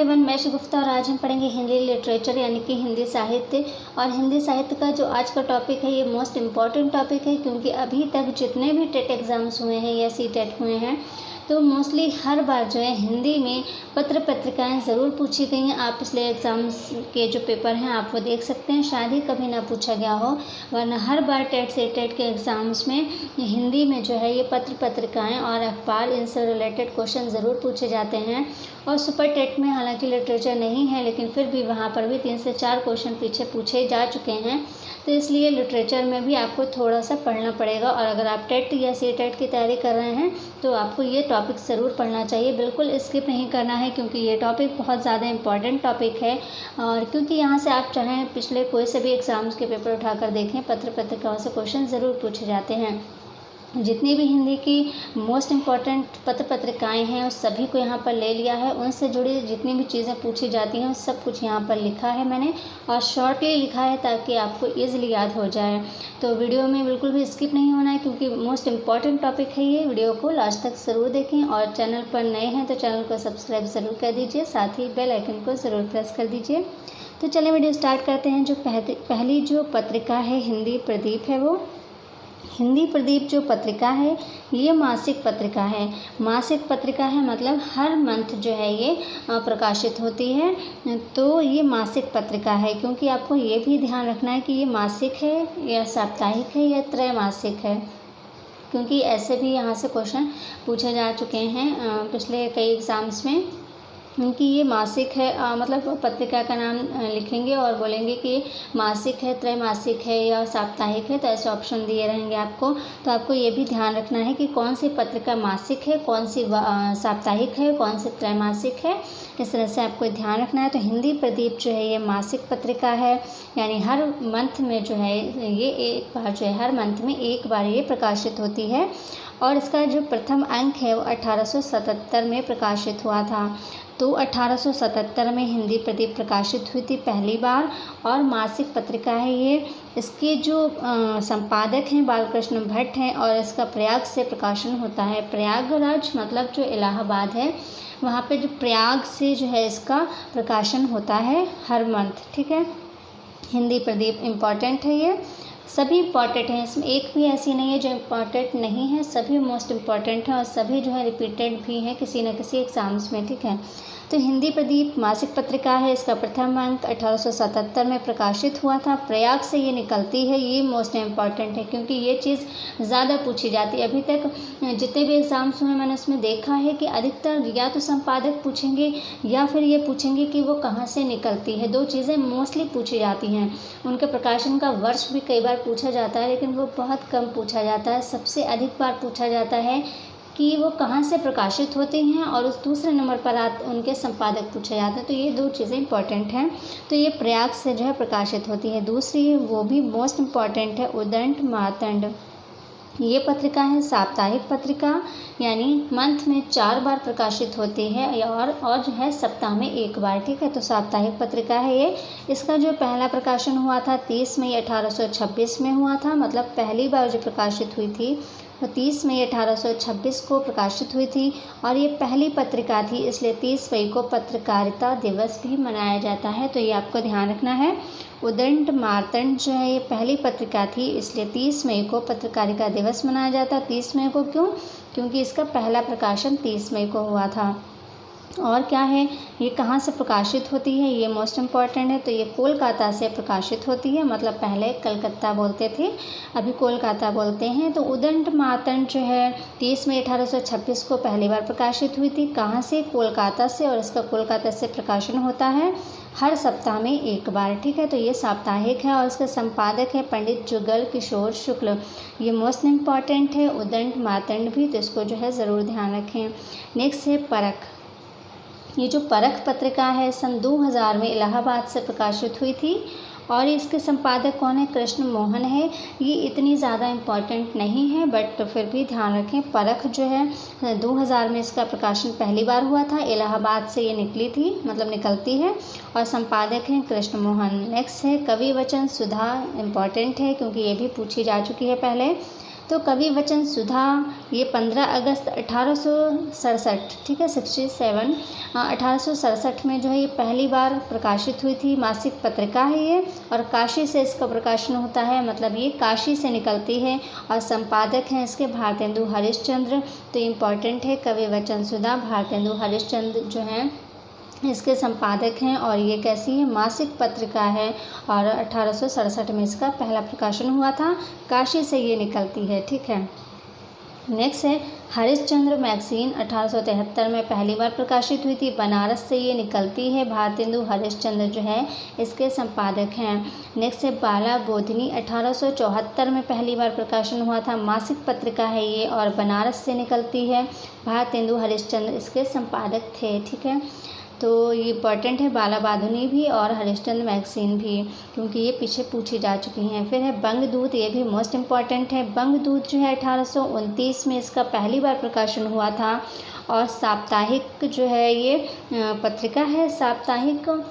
Everyone, मैं शगुफ्ता और आज हम पढ़ेंगे हिंदी लिटरेचर यानी कि हिंदी साहित्य। और हिंदी साहित्य का जो आज का टॉपिक है ये मोस्ट इम्पॉर्टेंट टॉपिक है, क्योंकि अभी तक जितने भी टेट एग्ज़ाम्स हुए हैं या सी-टेट हुए हैं तो मोस्टली हर बार जो है हिंदी में पत्र पत्रिकाएं ज़रूर पूछी गई हैं। आप पिछले एग्ज़ाम्स के जो पेपर हैं आप वो देख सकते हैं, शायद ही कभी ना पूछा गया हो, वरना हर बार टेट से टेट के एग्ज़ाम्स में हिंदी में जो है ये पत्र पत्रिकाएं और अखबार इनसे रिलेटेड क्वेश्चन ज़रूर पूछे जाते हैं। और सुपर टेट में हालांकि लिटरेचर नहीं है, लेकिन फिर भी वहाँ पर भी 3 से 4 क्वेश्चन पीछे पूछे जा चुके हैं, तो इसलिए लिटरेचर में भी आपको थोड़ा सा पढ़ना पड़ेगा। और अगर आप टेट या सी-टेट की तैयारी कर रहे हैं तो आपको ये टॉपिक ज़रूर पढ़ना चाहिए, बिल्कुल स्किप नहीं करना है, क्योंकि ये टॉपिक बहुत ज़्यादा इम्पॉर्टेंट टॉपिक है। और क्योंकि यहाँ से आप चाहें पिछले कोई से भी एग्ज़ाम्स के पेपर उठाकर देखें, पत्र पत्रिकाओं से क्वेश्चन ज़रूर पूछे जाते हैं। जितनी भी हिंदी की मोस्ट इम्पॉर्टेंट पत्र पत्रिकाएं हैं उस सभी को यहाँ पर ले लिया है, उनसे जुड़ी जितनी भी चीज़ें पूछी जाती हैं सब कुछ यहाँ पर लिखा है मैंने, और शॉर्टली लिखा है ताकि आपको ईज़िली याद हो जाए। तो वीडियो में बिल्कुल भी स्किप नहीं होना है, क्योंकि मोस्ट इम्पॉर्टेंट टॉपिक है ये। वीडियो को लास्ट तक ज़रूर देखें, और चैनल पर नए हैं तो चैनल को सब्सक्राइब ज़रूर कर दीजिए, साथ ही बेल आइकन को ज़रूर प्रेस कर दीजिए। तो चलिए वीडियो स्टार्ट करते हैं। जो पहली जो पत्रिका है हिंदी प्रदीप है, वो हिंदी प्रदीप जो पत्रिका है ये मासिक पत्रिका है। मासिक पत्रिका है मतलब हर मंथ जो है ये प्रकाशित होती है, तो ये मासिक पत्रिका है। क्योंकि आपको ये भी ध्यान रखना है कि ये मासिक है या साप्ताहिक है या त्रैमासिक है, क्योंकि ऐसे भी यहाँ से क्वेश्चन पूछे जा चुके हैं पिछले कई एग्ज़ाम्स में कि ये मासिक है, मतलब पत्रिका का नाम लिखेंगे और बोलेंगे कि मासिक है, त्रैमासिक है या साप्ताहिक है, तो ऐसे ऑप्शन दिए रहेंगे आपको। तो आपको ये भी ध्यान रखना है कि कौन सी पत्रिका मासिक है, कौन सी साप्ताहिक है, कौन सी त्रैमासिक है, इस तरह से आपको ध्यान रखना है। तो हिंदी प्रदीप जो है ये मासिक पत्रिका है, यानी हर मंथ में जो है ये एक बार जो है हर मंथ में एक बार ये प्रकाशित होती है। और इसका जो प्रथम अंक है वो 1877 में प्रकाशित हुआ था। तो 1877 में हिंदी प्रदीप प्रकाशित हुई थी पहली बार, और मासिक पत्रिका है ये। इसके जो संपादक हैं बालकृष्ण भट्ट हैं, और इसका प्रयाग से प्रकाशन होता है। प्रयागराज मतलब जो इलाहाबाद है वहाँ पे जो प्रयाग से जो है इसका प्रकाशन होता है हर मंथ, ठीक है। हिंदी प्रदीप इम्पॉर्टेंट है, ये सभी इम्पॉर्टेंट हैं, इसमें एक भी ऐसी नहीं है जो इम्पॉर्टेंट नहीं है, सभी मोस्ट इम्पॉर्टेंट हैं और सभी जो है रिपीटेड भी हैं किसी न किसी एग्ज़ाम्स में, ठीक है। तो हिंदी प्रदीप मासिक पत्रिका है, इसका प्रथम अंक 1877 में प्रकाशित हुआ था। प्रयाग से ये निकलती है, ये मोस्ट इम्पॉर्टेंट है, क्योंकि ये चीज़ ज़्यादा पूछी जाती है। अभी तक जितने भी एग्ज़ाम्स हुए मैंने उसमें देखा है कि अधिकतर या तो संपादक पूछेंगे या फिर ये पूछेंगे कि वो कहाँ से निकलती है। 2 चीज़ें मोस्टली पूछी जाती हैं। उनके प्रकाशन का वर्ष भी कई बार पूछा जाता है, लेकिन वो बहुत कम पूछा जाता है। सबसे अधिक बार पूछा जाता है कि वो कहाँ से प्रकाशित होते हैं, और उस दूसरे नंबर पर उनके संपादक पूछे जाते हैं। तो ये 2 चीज़ें इंपॉर्टेंट हैं। तो ये प्रयाग से जो है प्रकाशित होती है। दूसरी वो भी मोस्ट इम्पॉर्टेंट है उदंड मार्तंड। ये पत्रिका है साप्ताहिक पत्रिका, यानी मंथ में 4 बार प्रकाशित होती है, और जो है सप्ताह में 1 बार, ठीक है। तो साप्ताहिक पत्रिका है ये। इसका जो पहला प्रकाशन हुआ था 30 मई 1826 में हुआ था, मतलब पहली बार जो प्रकाशित हुई थी वो 30 मई 1826 को प्रकाशित हुई थी। और ये पहली पत्रिका थी, इसलिए 30 मई को पत्रकारिता दिवस भी मनाया जाता है, तो ये आपको ध्यान रखना है। उदंड मार्तंड जो है ये पहली पत्रिका थी, इसलिए 30 मई को पत्रकारिता दिवस मनाया जाता है। 30 मई को क्यों? क्योंकि इसका पहला प्रकाशन 30 मई को हुआ था। और क्या है, ये कहाँ से प्रकाशित होती है, ये मोस्ट इम्पॉर्टेंट है। तो ये कोलकाता से प्रकाशित होती है, मतलब पहले कलकत्ता बोलते थे, अभी कोलकाता बोलते हैं। तो उदंड मार्तंड जो है 30 मई 1826 को पहली बार प्रकाशित हुई थी। कहाँ से? कोलकाता से, और इसका कोलकाता से प्रकाशन होता है हर सप्ताह में 1 बार, ठीक है। तो ये साप्ताहिक है, और इसके संपादक है पंडित जुगल किशोर शुक्ल। ये मोस्ट इम्पॉर्टेंट है उदंड मार्तंड भी, तो इसको जो है ज़रूर ध्यान रखें। नेक्स्ट है परख। ये जो परख पत्रिका है सन 2000 में इलाहाबाद से प्रकाशित हुई थी, और इसके संपादक कौन है? कृष्ण मोहन है। ये इतनी ज़्यादा इम्पॉर्टेंट नहीं है, बट फिर भी ध्यान रखें। परख जो है 2000 में इसका प्रकाशन पहली बार हुआ था, इलाहाबाद से ये निकली थी, मतलब निकलती है, और संपादक हैं कृष्ण मोहन। नेक्स्ट है कवि वचन सुधा, इम्पॉर्टेंट है क्योंकि ये भी पूछी जा चुकी है पहले। तो कवि वचन सुधा ये 15 अगस्त 1867, ठीक है, 1867 में जो है ये पहली बार प्रकाशित हुई थी। मासिक पत्रिका है ये, और काशी से इसका प्रकाशन होता है, मतलब ये काशी से निकलती है, और संपादक हैं इसके भारतेंदु हरिश्चंद्र। तो इम्पॉर्टेंट है, कवि वचन सुधा भारतेंदु हरिश्चंद्र जो हैं इसके संपादक हैं, और ये कैसी है, मासिक पत्रिका है, और 1867 में इसका पहला प्रकाशन हुआ था। काशी से ये निकलती है, ठीक है। नेक्स्ट है हरिश्चंद्र मैगजीन, 1873 में पहली बार प्रकाशित हुई थी। बनारस से ये निकलती है। भारतेंदु हरिश्चंद्र जो है इसके संपादक हैं। नेक्स्ट है बाला बोधिनी, 1874 में पहली बार प्रकाशन हुआ था। मासिक पत्रिका है ये, और बनारस से निकलती है। भारतेंदु हरिश्चंद्र इसके संपादक थे, ठीक है। तो ये इम्पॉर्टेंट है, बाला बाधुनी भी और हरिश्चंद्र मैगजीन भी, क्योंकि ये पीछे पूछी जा चुकी हैं। फिर है बंगदूत, ये भी मोस्ट इम्पॉर्टेंट है। बंगदूत जो है 1829 में इसका पहली बार प्रकाशन हुआ था, और साप्ताहिक जो है ये पत्रिका है। साप्ताहिक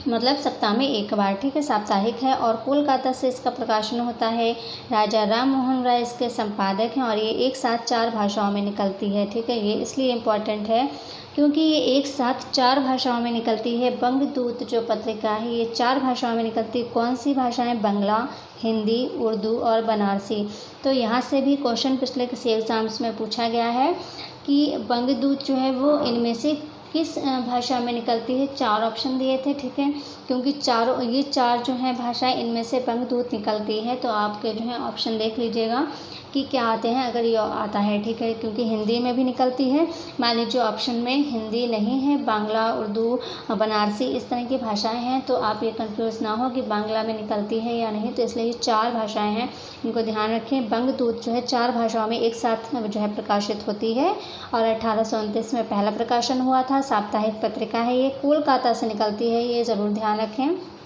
मतलब सप्ताह में एक बार, ठीक है, साप्ताहिक है, और कोलकाता से इसका प्रकाशन होता है। राजा राम मोहन राय इसके संपादक हैं, और ये एक साथ 4 भाषाओं में निकलती है, ठीक है। ये इसलिए इम्पॉर्टेंट है क्योंकि ये एक साथ 4 भाषाओं में निकलती है। बंगदूत जो पत्रिका है ये 4 भाषाओं में निकलती है। कौन सी भाषाएं? बंगला, हिंदी, उर्दू और बनारसी। तो यहाँ से भी क्वेश्चन पिछले किसी एग्ज़ाम्स में पूछा गया है कि बंगदूत जो है वो इनमें से किस भाषा में निकलती है। 4 ऑप्शन दिए थे, ठीक है, क्योंकि ये 4 जो हैं भाषाएं, इनमें से बंगदूत निकलती है। तो आपके जो है ऑप्शन देख लीजिएगा कि क्या आते हैं, अगर ये आता है, ठीक है, क्योंकि हिंदी में भी निकलती है। मान लीजिए ऑप्शन में हिंदी नहीं है, बांग्ला, उर्दू, बनारसी इस तरह की भाषाएं हैं, तो आप ये कंफ्यूज ना हो कि बांग्ला में निकलती है या नहीं। तो इसलिए ये 4 भाषाएं हैं, इनको ध्यान रखें। बंगदूत जो है 4 भाषाओं में एक साथ जो है प्रकाशित होती है, और 1829 में पहला प्रकाशन हुआ था। साप्ताहिक पत्रिका है ये, कोलकाता से निकलती है, ये ज़रूर ध्यान रखें।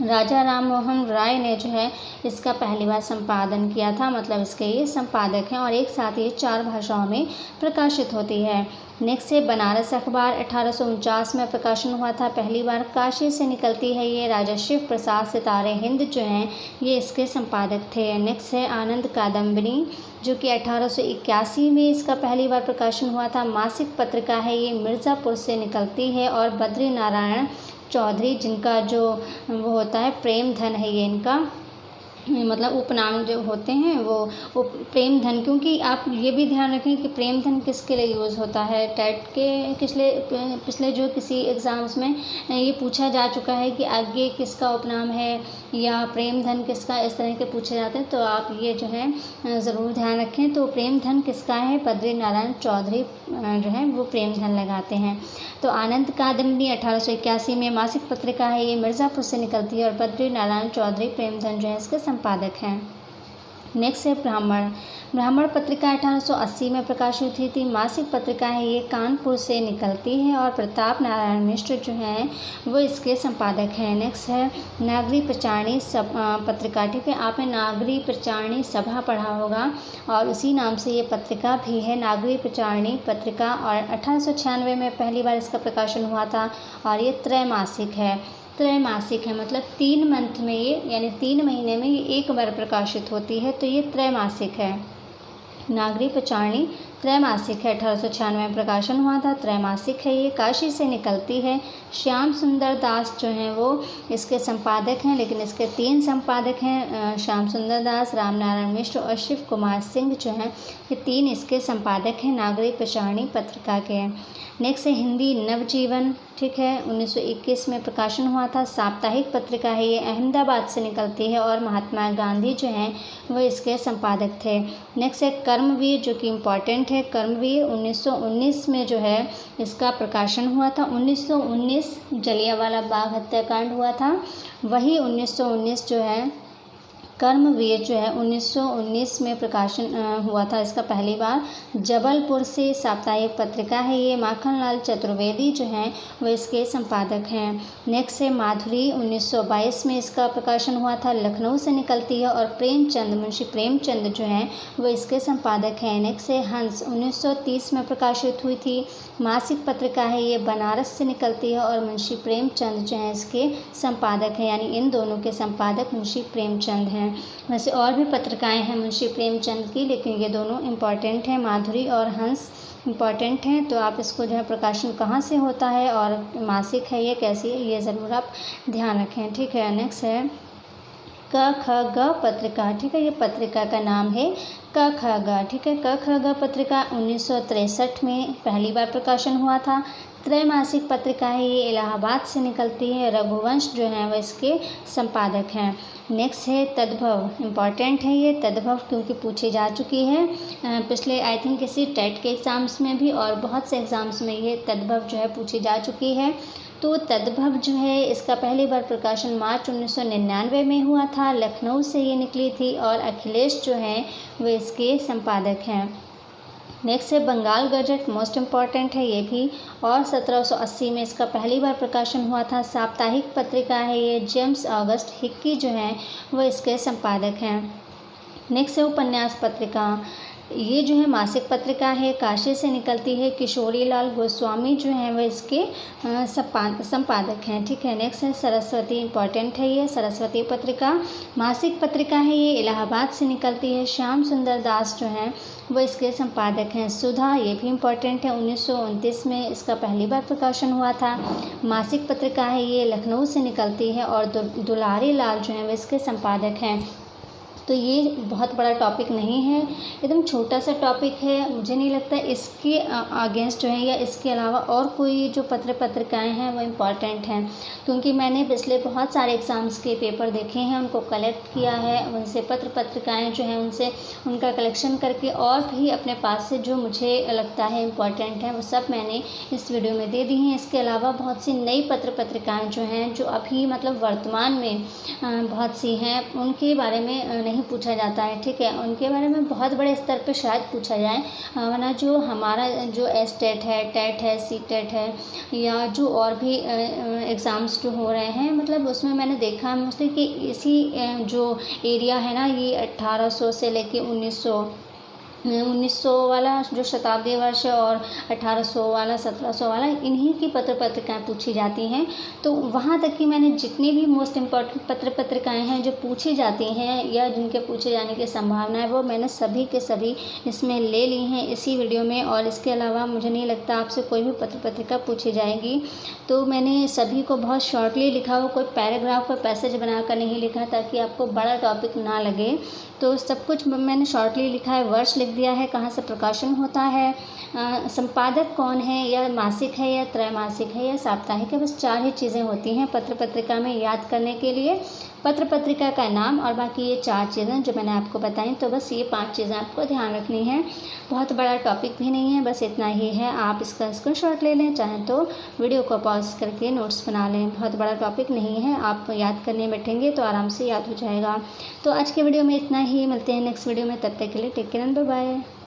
राजा राम मोहन राय ने जो है इसका पहली बार संपादन किया था, मतलब इसके ये संपादक हैं, और एक साथ ये 4 भाषाओं में प्रकाशित होती है। नेक्स्ट है बनारस अखबार, 1849 में प्रकाशन हुआ था पहली बार। काशी से निकलती है ये। राजा शिव प्रसाद सितारे हिंद जो हैं ये इसके संपादक थे। नेक्स्ट है आनंद कादम्बरी, जो कि 1881 में इसका पहली बार प्रकाशन हुआ था। मासिक पत्रिका है ये, मिर्ज़ापुर से निकलती है, और बद्री नारायण चौधरी जिनका जो वो होता है प्रेम धन है ये इनका, मतलब उपनाम जो होते हैं वो प्रेम धन, क्योंकि आप ये भी ध्यान रखें कि प्रेम धन किसके लिए यूज़ होता है। टेट के पिछले जो किसी एग्ज़ाम्स में ये पूछा जा चुका है कि आगे किसका उपनाम है या प्रेम धन किसका, इस तरह के पूछे जाते हैं, तो आप ये जो है ज़रूर ध्यान रखें। तो प्रेम धन किसका है? बद्री नारायण चौधरी जो है वो प्रेम धन लगाते हैं। तो आनंद कादम्बरी 1881 में मासिक पत्रिका है ये, मिर्ज़ापुर से निकलती है, और बद्री नारायण चौधरी प्रेम धन जो है इसके संपादक हैं। नेक्स्ट है ब्राह्मण। ब्राह्मण पत्रिका 1880 में प्रकाशित हुई थी। मासिक पत्रिका है ये, कानपुर से निकलती है, और प्रताप नारायण मिश्र जो हैं वो इसके संपादक हैं। नेक्स्ट है नागरी प्रचारणी पत्रिका, ठीक है, आपने नागरी प्रचारणी सभा पढ़ा होगा, और उसी नाम से ये पत्रिका भी है, नागरी प्रचारणी पत्रिका, और 1896 में पहली बार इसका प्रकाशन हुआ था, और ये त्रैमासिक है। त्रैमासिक है मतलब 3 मंथ में ये, यानी 3 महीने में ये एक बार प्रकाशित होती है, तो ये त्रैमासिक है। नागरी प्रचारणी त्रैमासिक है, 1896 में प्रकाशन हुआ था, त्रैमासिक है ये, काशी से निकलती है। श्याम सुंदर दास जो हैं वो इसके संपादक हैं, लेकिन इसके 3 संपादक हैं, श्याम सुंदर दास, राम नारायण मिश्र और शिव कुमार सिंह जो हैं, ये 3 इसके संपादक हैं नागरी प्रचारणी पत्रिका के। नेक्स्ट है हिंदी नवजीवन, ठीक है, 1921 में प्रकाशन हुआ था। साप्ताहिक पत्रिका है ये, अहमदाबाद से निकलती है, और महात्मा गांधी जो हैं वो इसके संपादक थे। नेक्स्ट है कर्मवीर, जो कि इम्पॉर्टेंट है। कर्मवीर 1919 में जो है इसका प्रकाशन हुआ था। 1919 जलियांवाला बाग हत्याकांड हुआ था, वही 1919 जो है कर्मवीर जो है 1919 में प्रकाशन हुआ था इसका पहली बार। जबलपुर से साप्ताहिक पत्रिका है ये, माखनलाल चतुर्वेदी जो हैं वो इसके संपादक हैं। नेक्स्ट है माधुरी, 1922 में इसका प्रकाशन हुआ था, लखनऊ से निकलती है, और प्रेमचंद, मुंशी प्रेमचंद जो हैं वो इसके संपादक हैं। नेक्स्ट है हंस, 1930 में प्रकाशित हुई थी, मासिक पत्रिका है ये, बनारस से निकलती है, और मुंशी प्रेमचंद जो हैं इसके संपादक हैं, यानी इन दोनों के संपादक मुंशी प्रेमचंद हैं। हैं। वैसे और भी पत्रिकाएं हैं मुंशी प्रेमचंद की, लेकिन ये दोनों इम्पॉर्टेंट हैं। माधुरी और हंस इम्पॉर्टेंट हैं। तो आप इसको जो है प्रकाशन कहाँ से होता है और मासिक है ये, कैसी है, ये ज़रूर आप ध्यान रखें। ठीक है, नेक्स्ट है क ख ग पत्रिका। ठीक है, ये पत्रिका का नाम है क ख ग। ठीक है, क ख ग पत्रिका 1963 में पहली बार प्रकाशन हुआ था। त्रैमासिक पत्रिका है ये, इलाहाबाद से निकलती है। रघुवंश जो है वह इसके संपादक हैं। नेक्स्ट है तद्भव, इम्पॉर्टेंट है ये तद्भव क्योंकि पूछी जा चुकी है पिछले आई थिंक किसी टेट के एग्ज़ाम्स में भी और बहुत से एग्ज़ाम्स में ये तद्भव जो है पूछी जा चुकी है। तो तद्भव जो है इसका पहली बार प्रकाशन मार्च 1999 में हुआ था। लखनऊ से ये निकली थी और अखिलेश जो हैं वे इसके संपादक हैं। नेक्स्ट है बंगाल गजट, मोस्ट इम्पॉर्टेंट है ये भी, और 1780 में इसका पहली बार प्रकाशन हुआ था। साप्ताहिक पत्रिका है ये। जेम्स ऑगस्ट हिक्की जो हैं वो इसके संपादक हैं। नेक्स्ट है उपन्यास पत्रिका, ये जो है मासिक पत्रिका है, काशी से निकलती है। किशोरी लाल गोस्वामी जो हैं वह इसके संपादक हैं। ठीक है, नेक्स्ट है सरस्वती, इम्पॉर्टेंट है ये सरस्वती पत्रिका, मासिक पत्रिका है ये, इलाहाबाद से निकलती है। श्याम सुंदर दास जो हैं वो इसके संपादक हैं। सुधा, ये भी इम्पॉर्टेंट है, 1929 में इसका पहली बार प्रकाशन हुआ था। मासिक पत्रिका है ये, लखनऊ से निकलती है और दुलारी लाल जो हैं वो इसके संपादक हैं। तो ये बहुत बड़ा टॉपिक नहीं है, एकदम छोटा सा टॉपिक है। मुझे नहीं लगता इसके अगेंस्ट जो है या इसके अलावा और कोई जो पत्रिकाएं हैं वो इम्पॉर्टेंट हैं, क्योंकि मैंने पिछले बहुत सारे एग्ज़ाम्स के पेपर देखे हैं, उनको कलेक्ट किया है, उनसे पत्रिकाएं जो हैं उनसे उनका कलेक्शन करके और भी अपने पास से जो मुझे लगता है इम्पॉर्टेंट है वो सब मैंने इस वीडियो में दे दी हैं। इसके अलावा बहुत सी नई पत्रिकाएँ जो हैं जो अभी मतलब वर्तमान में बहुत सी हैं उनके बारे में नहीं पूछा जाता है। ठीक है, उनके बारे में बहुत बड़े स्तर पे शायद पूछा जाए, वरना जो हमारा जो टेट है, टेट है, सी टेट है या जो और भी एग्ज़ाम्स जो हो रहे हैं, मतलब उसमें मैंने देखा है मोस्टली कि इसी जो एरिया है ना, ये 1800 से लेके 1900 वाला जो शताब्दी वर्ष है और 1800 वाला, 1700 वाला, इन्हीं की पत्रिकाएं पूछी जाती हैं। तो वहाँ तक कि मैंने जितनी भी मोस्ट इम्पॉर्टेंट पत्रिकाएं हैं जो पूछी जाती हैं या जिनके पूछे जाने की संभावना है वो मैंने सभी के सभी इसमें ले ली हैं इसी वीडियो में। और इसके अलावा मुझे नहीं लगता आपसे कोई भी पत्रिका पूछी जाएगी, तो मैंने सभी को बहुत शॉर्टली लिखा हो, कोई पैराग्राफ कोई पैसेज बनाकर नहीं लिखा ताकि आपको बड़ा टॉपिक ना लगे। तो सब कुछ मैंने शॉर्टली लिखा है, वर्ष लिख दिया है, कहाँ से प्रकाशन होता है, संपादक कौन है, या मासिक है या त्रैमासिक है या साप्ताहिक है, बस 4 ही चीज़ें होती हैं पत्रिका में याद करने के लिए, पत्रिका का नाम और बाकी ये 4 चीज़ें जो मैंने आपको बताई। तो बस ये 5 चीज़ें आपको ध्यान रखनी है, बहुत बड़ा टॉपिक भी नहीं है, बस इतना ही है। आप इसका स्क्रीनशॉट ले लें, चाहें तो वीडियो को पॉज करके नोट्स बना लें, बहुत बड़ा टॉपिक नहीं है, आप याद करने बैठेंगे तो आराम से याद हो जाएगा। तो आज के वीडियो में इतना ही, मिलते हैं नेक्स्ट वीडियो में, तब तक के लिए take care and bye bye.